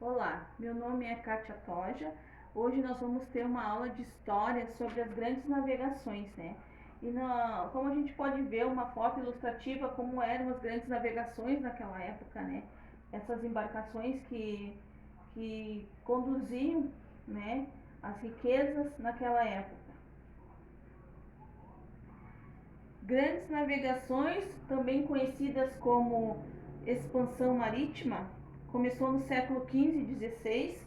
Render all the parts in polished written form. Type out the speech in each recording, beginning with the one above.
Olá, meu nome é Kátia Toja. Hoje nós vamos ter uma aula de história sobre as grandes navegações, né? Como a gente pode ver uma foto ilustrativa como eram as grandes navegações naquela época, né? Essas embarcações que conduziam, né, as riquezas naquela época. Grandes navegações, também conhecidas como expansão marítima, começou no século XV e XVI,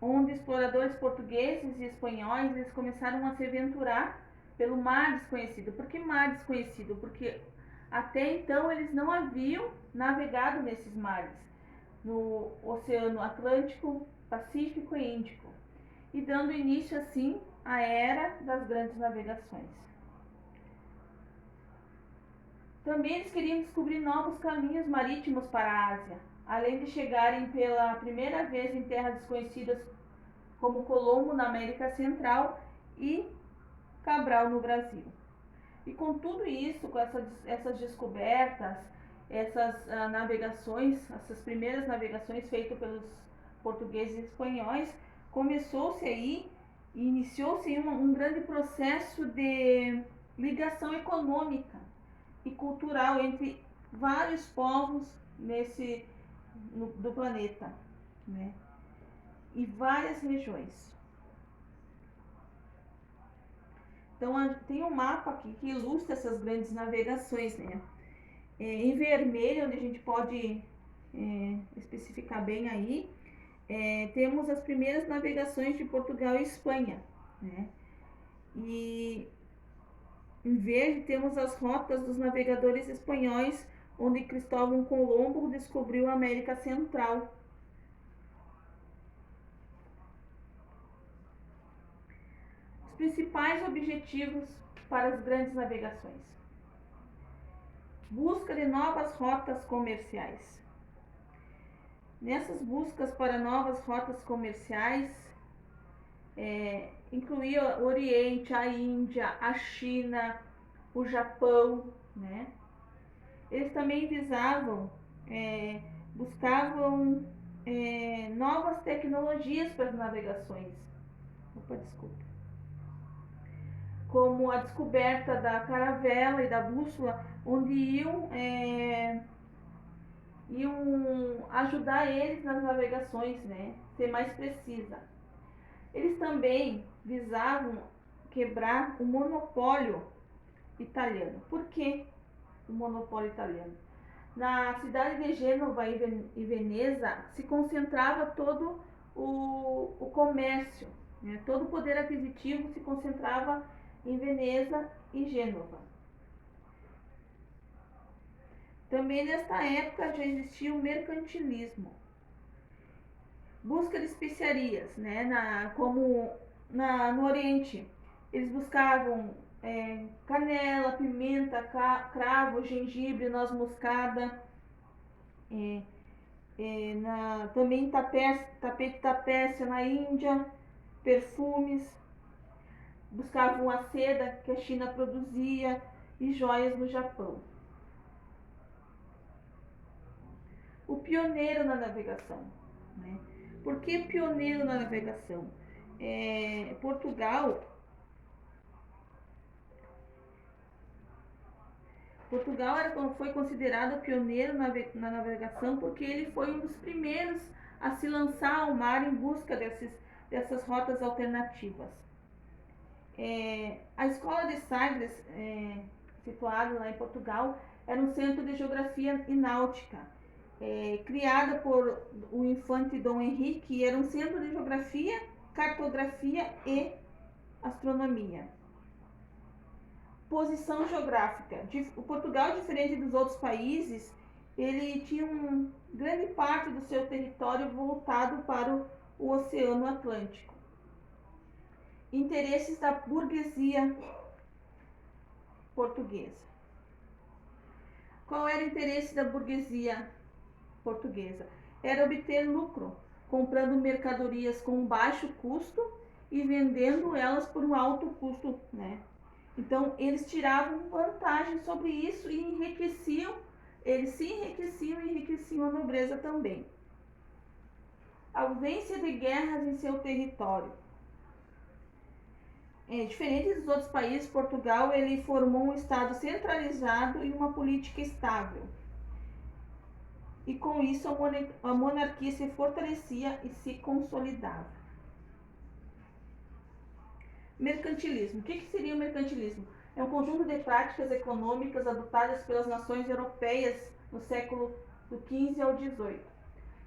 onde exploradores portugueses e espanhóis eles começaram a se aventurar pelo mar desconhecido. Por que mar desconhecido? Porque até então eles não haviam navegado nesses mares, no Oceano Atlântico, Pacífico e Índico, e dando início assim à era das grandes navegações. Também eles queriam descobrir novos caminhos marítimos para a Ásia, além de chegarem pela primeira vez em terras desconhecidas como Colombo na América Central e Cabral no Brasil. E com tudo isso, com essas descobertas, essas navegações, essas primeiras navegações feitas pelos portugueses e espanhóis, começou-se aí, iniciou-se um grande processo de ligação econômica e cultural entre vários povos do planeta, né? E várias regiões. Então tem um mapa aqui que ilustra essas grandes navegações, né? Em vermelho, onde a gente pode especificar bem aí, temos as primeiras navegações de Portugal e Espanha, né? E em verde temos as rotas dos navegadores espanhóis, onde Cristóvão Colombo descobriu a América Central. Os principais objetivos para as grandes navegações: busca de novas rotas comerciais. Nessas buscas para novas rotas comerciais, incluía o Oriente, a Índia, a China, o Japão, né? Eles também buscavam novas tecnologias para as navegações. Opa, desculpa. Como a descoberta da caravela e da bússola, onde iam ajudar eles nas navegações, né? Ser mais precisa. Eles também visavam quebrar o monopólio italiano. Por que o monopólio italiano? Na cidade de Gênova e Veneza se concentrava todo o comércio, né? Todo o poder aquisitivo se concentrava em Veneza e Gênova. Também nesta época já existia o mercantilismo, busca de especiarias, né? No Oriente, eles buscavam canela, pimenta, cravo, gengibre, noz moscada, também tapete da Pérsia na Índia, perfumes, buscavam a seda que a China produzia e joias no Japão. O pioneiro na navegação, né? Por que pioneiro na navegação? Portugal foi considerado pioneiro na navegação porque ele foi um dos primeiros a se lançar ao mar em busca dessas rotas alternativas. A escola de Sagres, situada lá em Portugal, era um centro de geografia e náutica, criada por o infante Dom Henrique, e era um centro de geografia, cartografia e astronomia. Posição geográfica. O Portugal, diferente dos outros países, ele tinha grande parte do seu território voltado para o Oceano Atlântico. Interesses da burguesia portuguesa. Qual era o interesse da burguesia portuguesa? Era obter lucro, comprando mercadorias com baixo custo e vendendo elas por um alto custo, né? Então, eles tiravam vantagem sobre isso e eles se enriqueciam e enriqueciam a nobreza também. ausência de guerras em seu território. Diferente dos outros países, Portugal ele formou um Estado centralizado e uma política estável. E com isso a monarquia se fortalecia e se consolidava. Mercantilismo. O que seria o mercantilismo? É um conjunto de práticas econômicas adotadas pelas nações europeias no século do XV ao XVIII,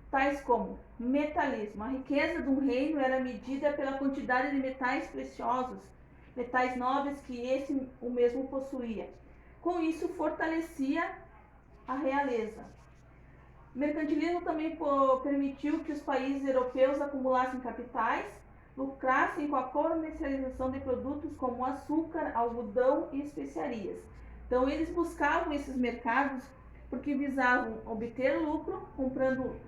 tais como metalismo. A riqueza de um reino era medida pela quantidade de metais preciosos, metais nobres que o mesmo possuía. Com isso, fortalecia a realeza. O mercantilismo também permitiu que os países europeus acumulassem capitais, lucrassem com a comercialização de produtos como açúcar, algodão e especiarias. Então, eles buscavam esses mercados porque visavam obter lucro, comprando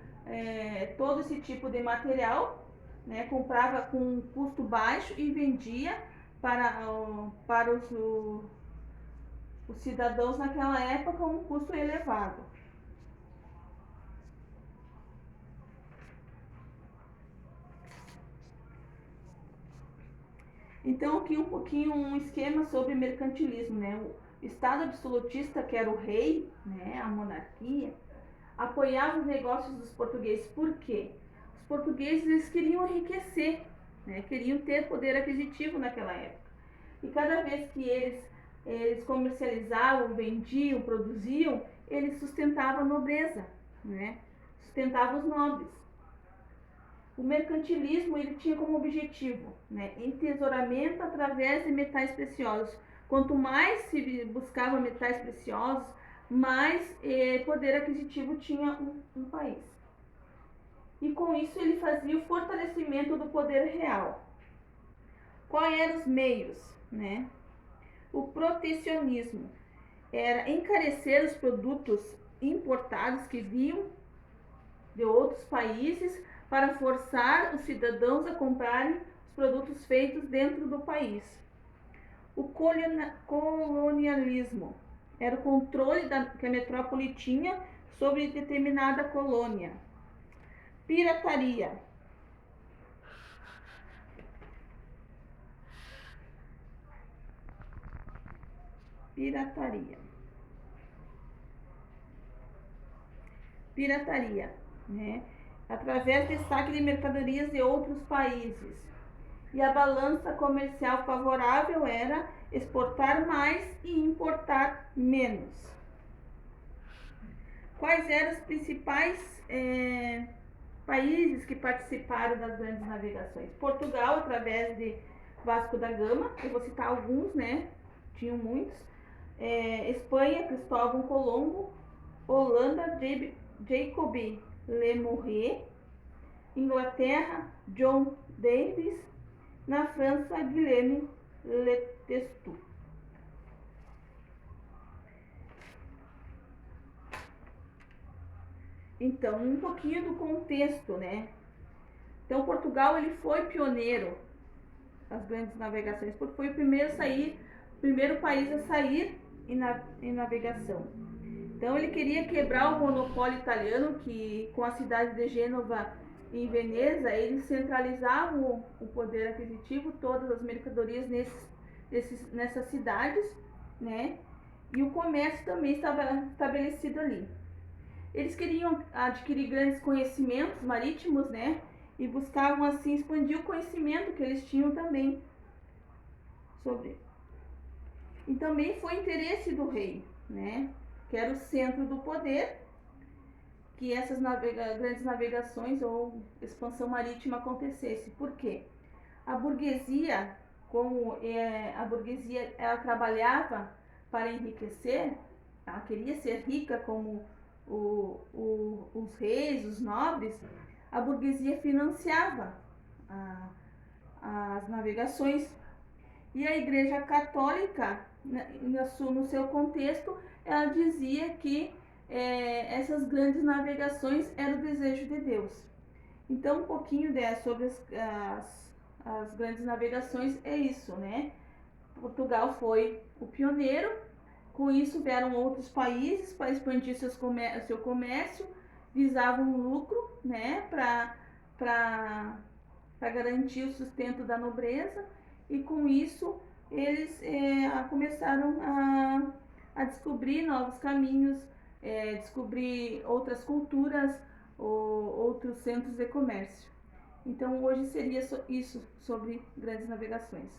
todo esse tipo de material, né, comprava com um custo baixo e vendia para os cidadãos naquela época a um custo elevado. Então, aqui um pouquinho um esquema sobre mercantilismo, né? O Estado absolutista, que era o rei, né, a monarquia, apoiava os negócios dos portugueses. Por quê? Os portugueses eles queriam enriquecer, né? Queriam ter poder aquisitivo naquela época. E cada vez que eles comercializavam, vendiam, produziam, eles sustentavam a nobreza, né? Sustentavam os nobres. O mercantilismo ele tinha como objetivo, né, entesouramento através de metais preciosos. Quanto mais se buscava metais preciosos, mais poder aquisitivo tinha um país. E com isso ele fazia o fortalecimento do poder real. Quais eram os meios? Né? O protecionismo era encarecer os produtos importados que vinham de outros países para forçar os cidadãos a comprarem os produtos feitos dentro do país. O colonialismo era o controle que a metrópole tinha sobre determinada colônia. Pirataria. Pirataria, né? Através de saque de mercadorias de outros países. E a balança comercial favorável era exportar mais e importar menos. Quais eram os principais países que participaram das grandes navegações? Portugal, através de Vasco da Gama, eu vou citar alguns, né? Tinham muitos. Espanha, Cristóvão Colombo. Holanda, Jacob Lemourier. Inglaterra, John Davis. Na França, Guilherme Letestu. Então, um pouquinho do contexto, né? Então, Portugal ele foi pioneiro nas grandes navegações, porque foi o primeiro país a sair em navegação. Então, ele queria quebrar o monopólio italiano, que com a cidade de Gênova e Veneza, eles centralizavam o poder aquisitivo, todas as mercadorias nessas cidades, né? E o comércio também estava estabelecido ali. Eles queriam adquirir grandes conhecimentos marítimos, né? E buscavam assim expandir o conhecimento que eles tinham também sobre. E também foi interesse do rei, né? Que era o centro do poder, que essas grandes navegações ou expansão marítima acontecesse. Por quê? A burguesia, a burguesia ela trabalhava para enriquecer, ela queria ser rica como os reis, os nobres, a burguesia financiava as navegações. E a Igreja Católica, no seu contexto, ela dizia que essas grandes navegações eram o desejo de Deus. Então, um pouquinho sobre as grandes navegações é isso, né? Portugal foi o pioneiro, com isso vieram outros países para expandir seu comércio, visavam lucro, né? para garantir o sustento da nobreza, e com isso eles começaram a descobrir novos caminhos, descobrir outras culturas, outros centros de comércio. Então hoje seria isso sobre grandes navegações.